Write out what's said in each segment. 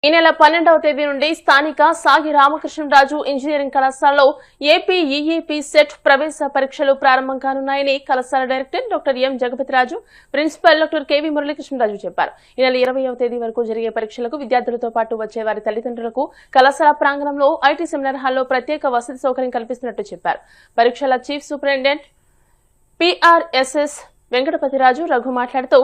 ఈ నెల 12వ తేదీ నుండి స్థానిక సాగి రామకృష్ణరాజు ఇంజనీరింగ్ కళాశాలలో ఏపీ ఈఈపీ సెట్ ప్రవేశ పరీక్షలు ప్రారంభం కానున్నాయని కళాశాల director doctor M Jagapathiraju, principal doctor KV Muralikrishnaraju చెప్పారు. ఈ నెల 20వ తేదీ వరకు జరిగే పరీక్షలకు విద్యార్థులతో పాటు వచ్చే వారి తల్లిదండ్రులకు కళాశాల ప్రాంగణంలో ఐటీ సెమినార్ హాల్లో ప్రత్యేక వసతి సౌకర్యం కల్పిస్తున్నట్టు చెప్పారు. పరీక్షల చీఫ్ సూపరింటెండెంట్ పిఆర్ఎస్ఎస్ వెంకటపతిరాజు రఘు మాట్లాడుతూ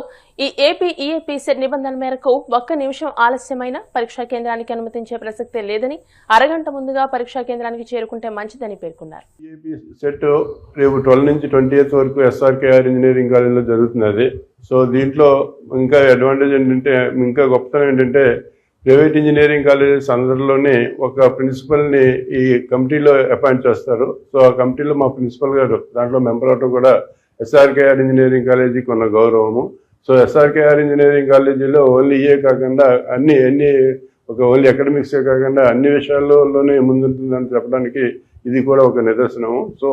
ఈ ఏపీ ఈఏపీ సెట్ నిబంధనల మేరకు ఒక్క నిమిషం ఆలస్యమైన పరీక్షా కేంద్రానికి అనుమతించే ప్రసక్తే లేదని, అరగంట ముందుగా పరీక్షా కేంద్రానికి చేరుకుంటే మంచిదని పేర్కొన్నారు. ఈఏపీ సెట్ రేపు 12 నుంచి 20th వరకు ఎస్ఆర్కేఆర్ ఇంజనీరింగ్ కాలేజీలో జరుగుతున్నది. సో దీంట్లో ఇంకా అడ్వాంటేజ్ ఏంటంటే, ఇంకా గొప్పతనం ఏంటంటే, ప్రైవేట్ ఇంజనీరింగ్ కాలేజెస్ అందరిలోనే ఒక ప్రిన్సిపల్ని ఈ కమిటీలో అపాయింట్ చేస్తారు. సో ఆ కమిటీలో మా ప్రిన్సిపల్ గారు దాంట్లో మెంబర్ అవటం కూడా ఎస్ఆర్కేఆర్ ఇంజనీరింగ్ కాలేజీకి ఉన్న గౌరవము. సో ఎస్ఆర్కేఆర్ ఇంజనీరింగ్ కాలేజీలో ఓన్లీ ఇయే కాకుండా అన్ని ఒక ఓన్లీ అకాడమిక్సే కాకుండా అన్ని విషయాల్లోనే ముందుంటుందని చెప్పడానికి ఇది కూడా ఒక నిదర్శనము. సో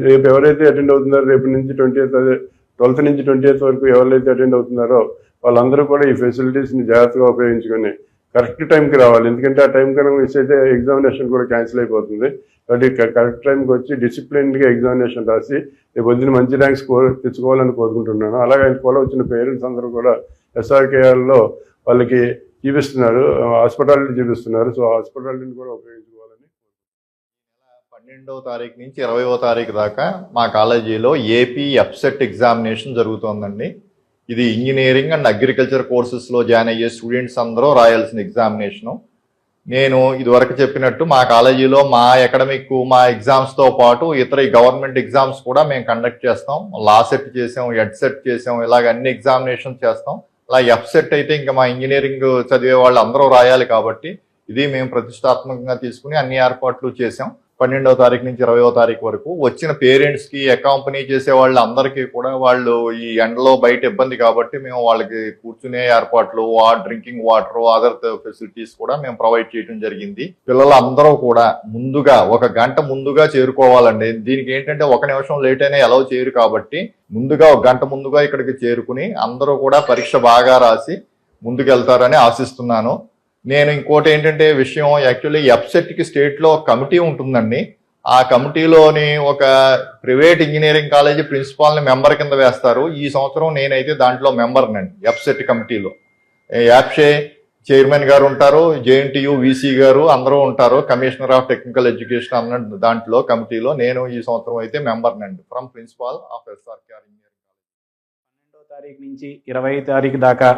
రేపు ఎవరైతే అటెండ్ అవుతున్నారో, రేపు నుంచి 12th నుంచి 20th వరకు ఎవరైతే అటెండ్ అవుతున్నారో వాళ్ళందరూ కూడా ఈ ఫెసిలిటీస్ని జాగ్రత్తగా ఉపయోగించుకొని కరెక్ట్ టైంకి రావాలి. ఎందుకంటే ఆ టైం కనుక మిస్ అయితే ఎగ్జామినేషన్ కూడా క్యాన్సిల్ అయిపోతుంది. కాబట్టి కరెక్ట్ టైంకి వచ్చి డిసిప్లిన్గా ఎగ్జామినేషన్ రాసి రేపు పొద్దున్న మంచి ర్యాంక్స్ తెచ్చుకోవాలని కోరుకుంటున్నాను. అలాగే ఫాలో వచ్చిన పేరెంట్స్ అందరూ కూడా ఎస్ఆర్కేఆర్లో వాళ్ళకి చూపిస్తున్నారు, హాస్పిటాలిటీ చూపిస్తున్నారు. సో హాస్పిటాలిటీని కూడా ఉపయోగించుకోవాలని. 12వ తారీఖు నుంచి 20వ తారీఖు దాకా మా కాలేజీలో ఏపీ ఎఫ్సెట్ ఎగ్జామినేషన్ జరుగుతోందండి. ఇది ఇంజనీరింగ్ అండ్ అగ్రికల్చర్ కోర్సెస్లో జాయిన్ అయ్యే స్టూడెంట్స్ అందరూ రాయాల్సిన ఎగ్జామినేషను. నేను ఇదివరకు చెప్పినట్టు మా కాలేజీలో మా అకాడమిక్, మా ఎగ్జామ్స్తో పాటు ఇతర గవర్నమెంట్ ఎగ్జామ్స్ కూడా మేము కండక్ట్ చేస్తాం. లా సెట్ చేసాం, ఎడ్ సెట్ చేసాం, ఇలాగ అన్ని ఎగ్జామినేషన్స్ చేస్తాం. అలా ఎఫ్ సెట్ అయితే ఇంకా మా ఇంజనీరింగ్ చదివే వాళ్ళు అందరూ రాయాలి కాబట్టి ఇది మేము ప్రతిష్టాత్మకంగా తీసుకుని అన్ని ఏర్పాట్లు చేసాం. 12వ తారీఖు నుంచి 20వ తారీఖు వరకు వచ్చిన పేరెంట్స్కి, అకాంపనీ చేసే వాళ్ళందరికీ కూడా వాళ్ళు ఈ ఎండలో బయట ఇబ్బంది కాబట్టి మేము వాళ్ళకి కూర్చునే ఏర్పాట్లు, డ్రింకింగ్ వాటర్, అదర్ ఫెసిలిటీస్ కూడా మేము ప్రొవైడ్ చేయడం జరిగింది. పిల్లలందరూ కూడా ముందుగా 1 గంట ముందుగా చేరుకోవాలండి. దీనికి ఏంటంటే 1 నిమిషం లేట్ అయినా అలౌ చేయరు కాబట్టి ముందుగా 1 గంట ముందుగా ఇక్కడికి చేరుకుని అందరూ కూడా పరీక్ష బాగా రాసి ముందుకెళ్తారని ఆశిస్తున్నాను. నేను ఇంకోటి ఏంటంటే విషయం, యాక్చువల్లీ ఎఫ్సెట్కి స్టేట్లో కమిటీ ఉంటుందండి. ఆ కమిటీలోని ఒక ప్రైవేట్ ఇంజనీరింగ్ కాలేజీ ప్రిన్సిపాల్ని మెంబర్ కింద వేస్తారు. ఈ సంవత్సరం నేనైతే దాంట్లో మెంబర్నండి ఎఫ్సెట్ కమిటీలో. యాప్షే చైర్మన్ గారు ఉంటారు, జేఎన్టీయూ వీసీ గారు అందరూ ఉంటారు, కమిషనర్ ఆఫ్ టెక్నికల్ ఎడ్యుకేషన్ అన్న దాంట్లో కమిటీలో నేను ఈ సంవత్సరం అయితే మెంబర్నండి from principal of SRKR engineering. 12వ తారీఖు నుంచి 20వ తారీఖు దాకా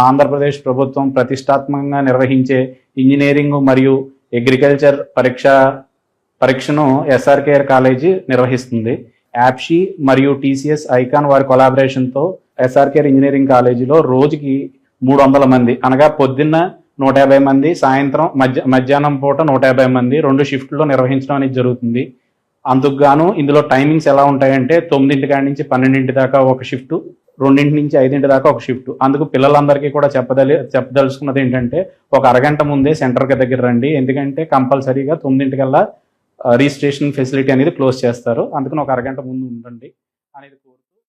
ఆంధ్రప్రదేశ్ ప్రభుత్వం ప్రతిష్టాత్మకంగా నిర్వహించే ఇంజనీరింగ్ మరియు అగ్రికల్చర్ పరీక్షను ఎస్ఆర్కేఆర్ కాలేజీ నిర్వహిస్తుంది. యాప్షీ మరియు టీసీఎస్ ఐకాన్ వారి కొలాబరేషన్తో ఎస్ఆర్కేఆర్ ఇంజనీరింగ్ కాలేజీలో రోజుకి 300 మంది, అనగా పొద్దున్న 150 మంది, సాయంత్రం మధ్యాహ్నం పూట 150 మంది 2 షిఫ్ట్లో నిర్వహించడం అనేది జరుగుతుంది. అందుకు గాను ఇందులో టైమింగ్స్ ఎలా ఉంటాయంటే 9 కాడి నుంచి 12 దాకా ఒక షిఫ్ట్, 2 నుంచి 5 దాకా ఒక షిఫ్ట్. అందుకు పిల్లలందరికీ కూడా చెప్పదలుచుకున్నది ఏంటంటే ఒక అరగంట ముందే సెంటర్కి దగ్గర రండి. ఎందుకంటే కంపల్సరీగా 9 కల్లా రిజిస్ట్రేషన్ ఫెసిలిటీ అనేది క్లోజ్ చేస్తారు. అందుకని ఒక అరగంట ముందు ఉండండి అనేది